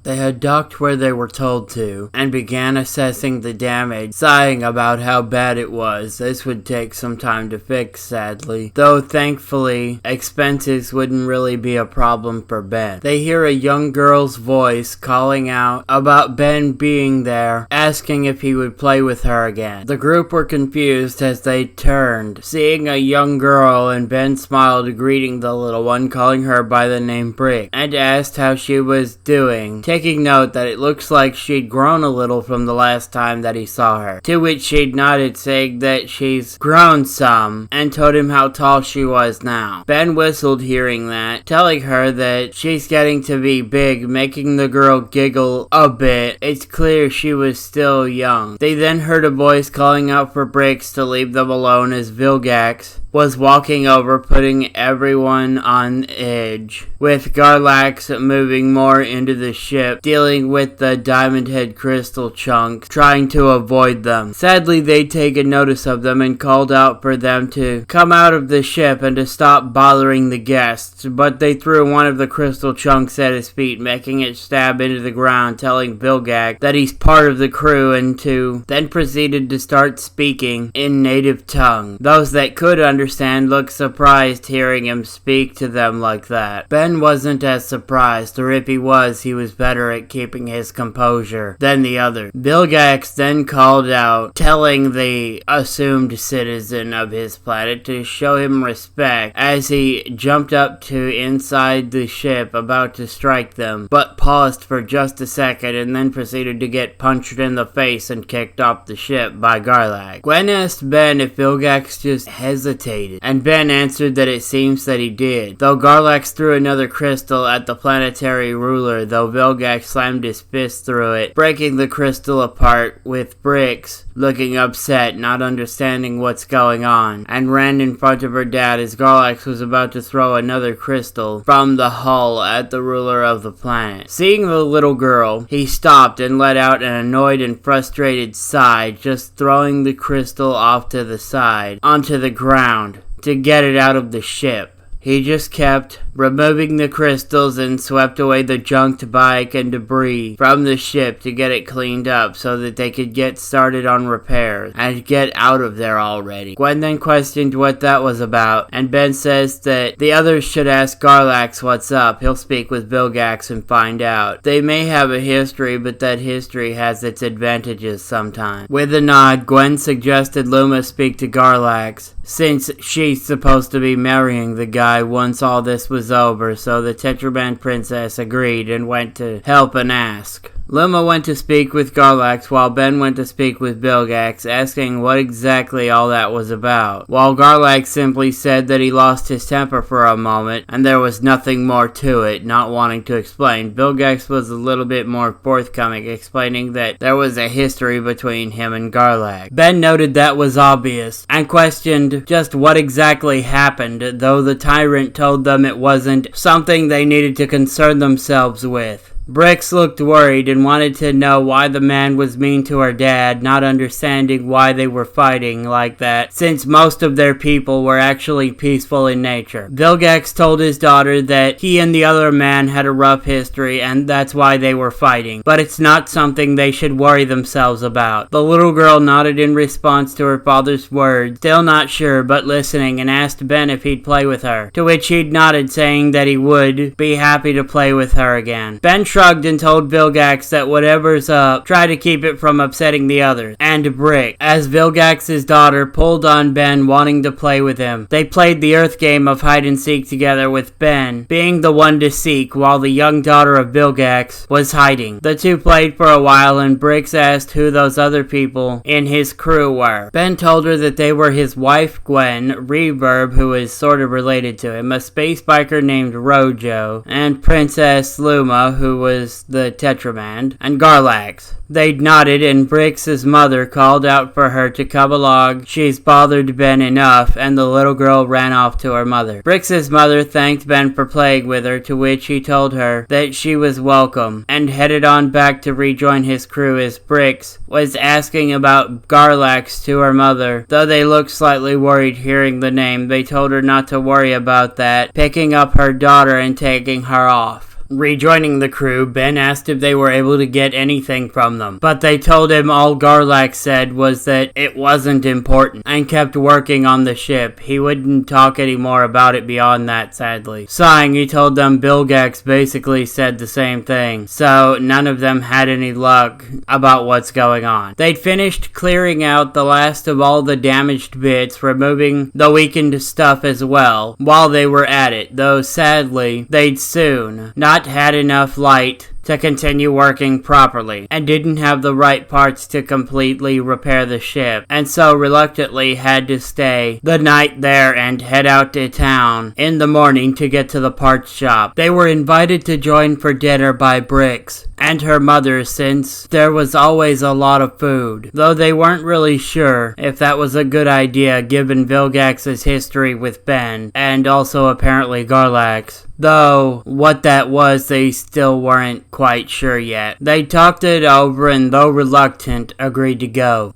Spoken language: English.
They had docked where they were told to, and began assessing the damage, sighing about how bad it was. This would take some time to fix, sadly, though thankfully, expenses wouldn't really be a problem for Ben. They hear a young girl's voice calling out about Ben being there, asking if he would play with her again. The group were confused as they turned, seeing a young girl, and Ben smiled, greeting the little one, calling her by the name Brick, and asked how she was doing, taking note that it looks like she'd grown a little from the last time that he saw her, to which she'd nodded, saying that she's grown some, and told him how tall she was now. Ben whistled hearing that, telling her that she's getting to be big, making the girl giggle a bit. It's clear she was still young. They then heard a voice calling out for Bricks to leave them alone as Vilgax was walking over, putting everyone on edge, with Garlax moving more into the ship, dealing with the Diamond Head crystal chunks, trying to avoid them. Sadly, they'd taken notice of them and called out for them to come out of the ship and to stop bothering the guests, but they threw one of the crystal chunks at his feet, making it stab into the ground, telling Vilgax that he's part of the crew, and then proceeded to start speaking in native tongue. Those that could understand looked surprised hearing him speak to them like that. Ben wasn't as surprised, or if he was better at keeping his composure than the other. Vilgax then called out, telling the assumed citizen of his planet to show him respect as he jumped up to inside the ship, about to strike them, but paused for just a second and then proceeded to get punched in the face and kicked off the ship by Garlax. Gwen asked Ben if Vilgax just hesitated, and Ben answered that it seems that he did, though Garlax threw another crystal at the planetary ruler, though Vilgax slammed his fist through it, breaking the crystal apart, with Bricks looking upset, not understanding what's going on, and ran in front of her dad as Garlax was about to throw another crystal from the hull at the ruler of the planet. Seeing the little girl, he stopped and let out an annoyed and frustrated sigh, just throwing the crystal off to the side, onto the ground, to get it out of the ship. He just kept removing the crystals and swept away the junked bike and debris from the ship to get it cleaned up so that they could get started on repairs and get out of there already. Gwen then questioned what that was about, and Ben says that the others should ask Garlax what's up. He'll speak with Vilgax and find out. They may have a history, but that history has its advantages sometimes. With a nod, Gwen suggested Luma speak to Garlax, since she's supposed to be marrying the guy once all this was over, so the Tetraman princess agreed and went to help and ask. Luma went to speak with Garlax while Ben went to speak with Vilgax, asking what exactly all that was about, while Garlax simply said that he lost his temper for a moment and there was nothing more to it, not wanting to explain. Vilgax was a little bit more forthcoming, explaining that there was a history between him and Garlax. Ben noted that was obvious and questioned just what exactly happened, though the tyrant told them it wasn't something they needed to concern themselves with. Bricks looked worried and wanted to know why the man was mean to her dad, not understanding why they were fighting like that, since most of their people were actually peaceful in nature. Vilgax told his daughter that he and the other man had a rough history and that's why they were fighting, but it's not something they should worry themselves about. The little girl nodded in response to her father's words, still not sure but listening, and asked Ben if he'd play with her, to which he'd nodded, saying that he would be happy to play with her again. Ben shrugged and told Vilgax that whatever's up, try to keep it from upsetting the others, and Brick, as Vilgax's daughter pulled on Ben, wanting to play with him. They played the Earth game of hide and seek together, with Ben being the one to seek while the young daughter of Vilgax was hiding. The two played for a while and Bricks asked who those other people in his crew were. Ben told her that they were his wife Gwen, Reverb, who is sort of related to him, a space biker named Rojo, and Princess Luma, who was the Tetraman, and Garlax. They'd nodded, and Bricks' mother called out for her to come along. She's bothered Ben enough, and the little girl ran off to her mother. Bricks' mother thanked Ben for playing with her, to which he told her that she was welcome, and headed on back to rejoin his crew as Bricks was asking about Garlax to her mother. Though they looked slightly worried hearing the name, they told her not to worry about that, picking up her daughter and taking her off. Rejoining the crew, Ben asked if they were able to get anything from them, but they told him all Garlax said was that it wasn't important, and kept working on the ship. He wouldn't talk anymore about it beyond that, sadly. Sighing, he told them Vilgax basically said the same thing, so none of them had any luck about what's going on. They'd finished clearing out the last of all the damaged bits, removing the weakened stuff as well, while they were at it, though sadly, they'd soon not had enough light to continue working properly, and didn't have the right parts to completely repair the ship, and so reluctantly had to stay the night there and head out to town in the morning to get to the parts shop. They were invited to join for dinner by Brix and her mother, since there was always a lot of food, though they weren't really sure if that was a good idea given Vilgax's history with Ben, and also apparently Garlax. Though what that was, they still weren't quite sure yet. They talked it over and, though reluctant, agreed to go.